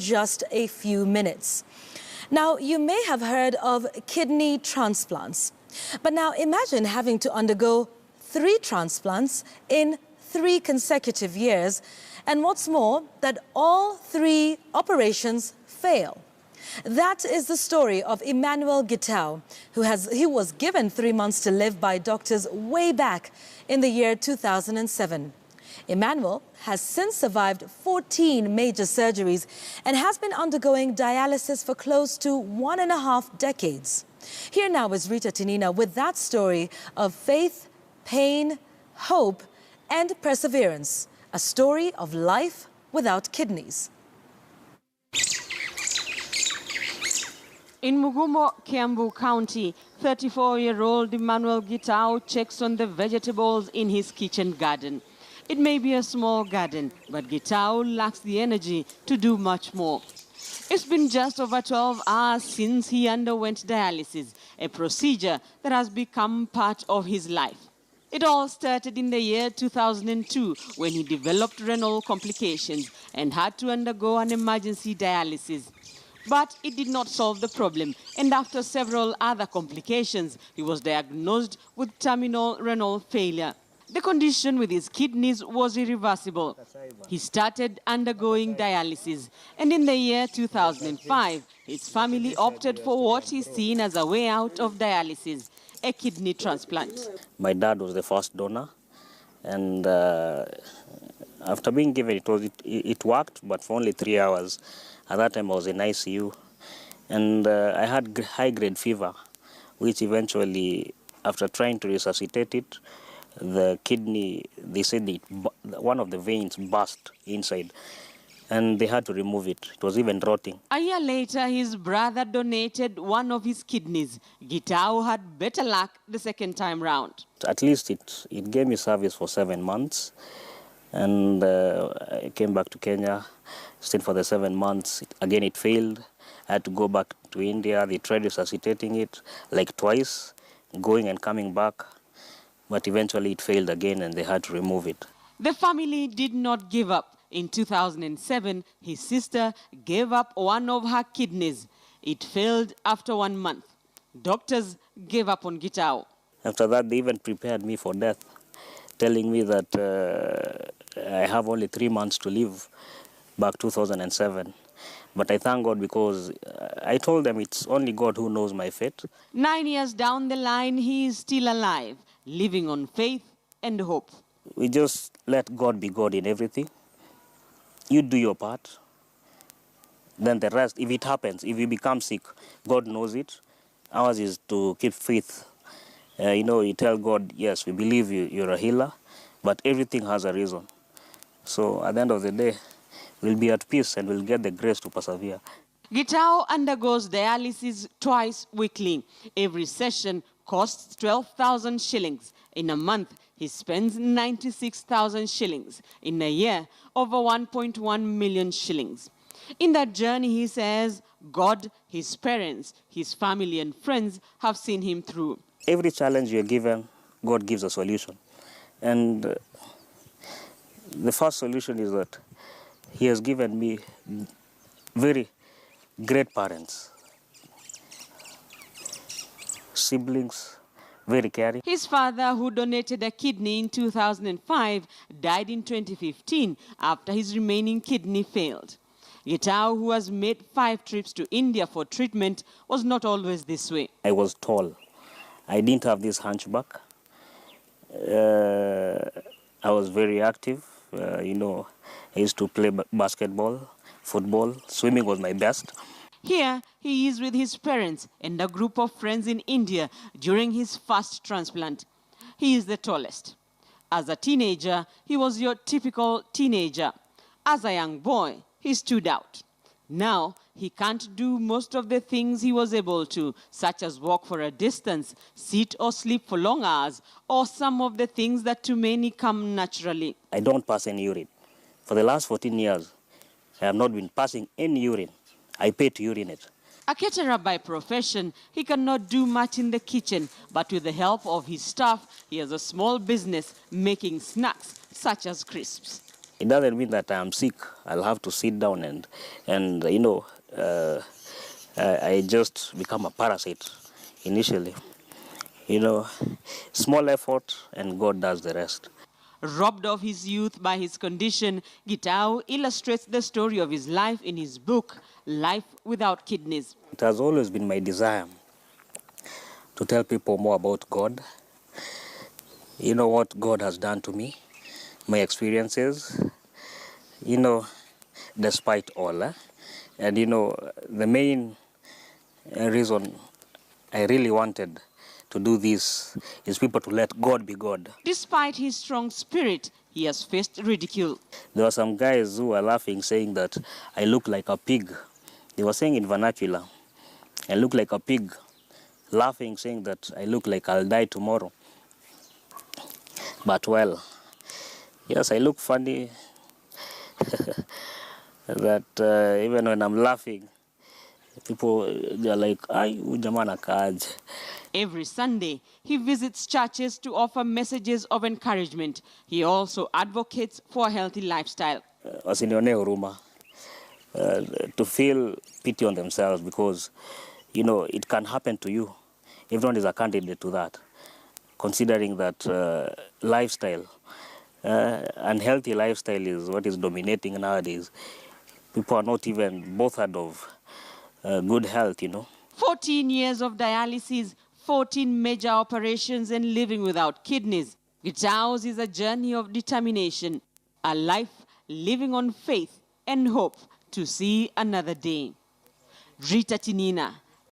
just a few minutes. Now, you may have heard of kidney transplants, but now imagine having to undergo 3 transplants in 3 consecutive years, and what's more, that all 3 operations fail. That is the story of Emmanuel Gitau, who was given 3 months to live by doctors way back in the year 2007. Emmanuel has since survived 14 major surgeries and has been undergoing dialysis for close to 1.5 decades. Here now is Rita Tinina with that story of faith, pain, hope, and perseverance. A story of life without kidneys. In Mugumo, Kiambu County, 34-year-old Emmanuel Gitau checks on the vegetables in his kitchen garden. It may be a small garden, but Gitau lacks the energy to do much more. It's been just over 12 hours since he underwent dialysis, a procedure that has become part of his life. It all started in the year 2002 when he developed renal complications and had to undergo an emergency dialysis. But it did not solve the problem, and after several other complications, he was diagnosed with terminal renal failure. The condition with his kidneys was irreversible. He started undergoing dialysis, and in the year 2005, his family opted for what is seen as a way out of dialysis, a kidney transplant. My dad was the first donor, and after being given, it worked, but for only 3 hours. At that time, I was in ICU, and I had high-grade fever, which eventually, after trying to resuscitate it, the kidney, they said one of the veins burst inside, and they had to remove it. It was even rotting. A year later, his brother donated one of his kidneys. Gitau had better luck the second time round. At least it gave me service for 7 months, and I came back to Kenya, stayed for the 7 months. Again, it failed. I had to go back to India. They tried resuscitating it like twice, going and coming back. But eventually it failed again and they had to remove it. The family did not give up. In 2007, his sister gave up one of her kidneys. It failed after 1 month. Doctors gave up on Gitau. After that, they even prepared me for death, telling me that I have only 3 months to live, back 2007. But I thank God because I told them it's only God who knows my fate. 9 years down the line, he is still alive, living on faith and hope. We just let God be God in everything. You do your part. Then the rest, if it happens, if you become sick, God knows it. Ours is to keep faith. You tell God, yes, we believe you're a healer, but everything has a reason. So at the end of the day, we'll be at peace and we'll get the grace to persevere. Gitau undergoes dialysis twice weekly. Every session costs 12,000 shillings. In a month, he spends 96,000 shillings. In a year, over 1.1 million shillings. In that journey, he says, God, his parents, his family and friends have seen him through. Every challenge you're given, God gives a solution. And the first solution is that he has given me very great parents, siblings, very caring. His father, who donated a kidney in 2005, died in 2015 after his remaining kidney failed. Gitau, who has made 5 trips to India for treatment, was not always this way. I was tall. I didn't have this hunchback. I was very active. I used to play basketball, football, swimming was my best. Here, he is with his parents and a group of friends in India during his first transplant. He is the tallest. As a teenager, he was your typical teenager. As a young boy, he stood out. Now, he can't do most of the things he was able to, such as walk for a distance, sit or sleep for long hours, or some of the things that to many come naturally. I don't pass any urine. For the last 14 years, I have not been passing any urine. I pay to urinate. A caterer by profession, he cannot do much in the kitchen, but with the help of his staff, he has a small business making snacks such as crisps. It doesn't mean that I'm sick. I'll have to sit down and you know, I just become a parasite initially. You know, small effort and God does the rest. Robbed of his youth by his condition, Gitau illustrates the story of his life in his book, Life Without Kidneys. It has always been my desire to tell people more about God. You know what God has done to me, my experiences, you know, despite all. And you know, the main reason I really wanted to do this is people to let God be God. Despite his strong spirit, he has faced ridicule. There were some guys who were laughing, saying that I look like a pig. They were saying in vernacular, I look like a pig. Laughing, saying that I look like I'll die tomorrow. But well, yes, I look funny. That even when I'm laughing, people, they're like, ay, ujamana kaj. Every Sunday, he visits churches to offer messages of encouragement. He also advocates for a healthy lifestyle. Wasinione huruma, to feel pity on themselves, because, you know, it can happen to you. Everyone is a candidate to that, considering that lifestyle, unhealthy lifestyle is what is dominating nowadays. People are not even bothered of good health, you know. 14 years of dialysis, 14 major operations and living without kidneys. Gitau's is a journey of determination, a life living on faith and hope to see another day. Rita Tinina,